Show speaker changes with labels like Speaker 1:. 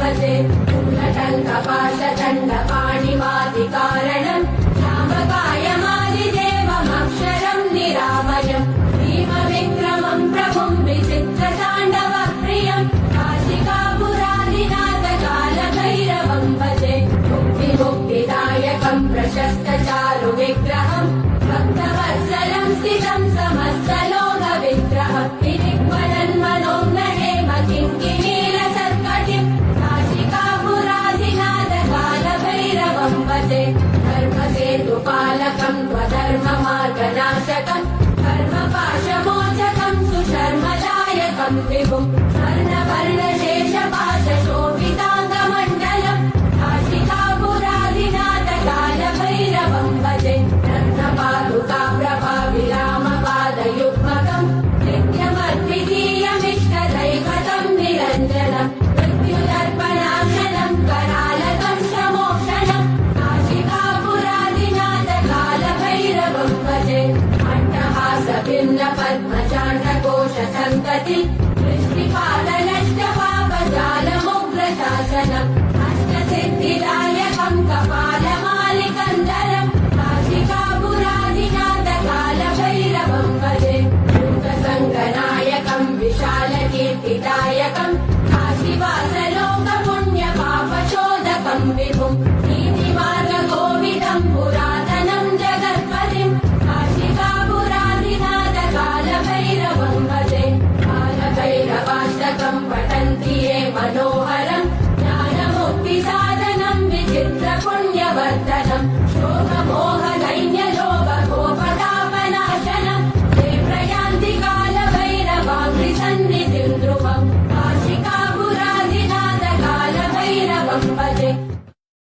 Speaker 1: भजे मूलटङ्कपाशदण्डपाणिमादिकारणम् रामकायमादिदेवमक्षरम् निरामयम् भीमविक्रमम् प्रभुम् विचित्रताण्डवप्रियम् काशिकापुरादिनाथकालभैरवम् भजे मुक्तिदायकम् प्रशस्तचारु विग्रहम् भक्तवत्सलम् स्थितम् समस्तलोकविग्रहम् विनिर्मलन्मनोन्नहेम किङ्किणीलसत्कटिम् काशिकापुरादिनाथकालभैरवम् भजे धर्मसेतुपालकम् त्वधर्ममार्गनाशकम् धर्मपाशमोचकम् सुशर्मदायकम् विभुम् स्वर्णवर्णशेषपाशशोभिताङ्गमण्डलम् काशिकापुरादिनाथकालभैरवम् भजे रत्नपादुका प्रभाविरामपादयुग्मकम् नित्यमद्वितीयमिष्टदैवतम् निरञ्जनम् मृत्युदर्पणाशनम् करालकम् शमोक्षणम् काशिकापुरादिनाथकालभैरवम् भजे अट्टहासभिन्न पद्मचाण्डकोशसन्तति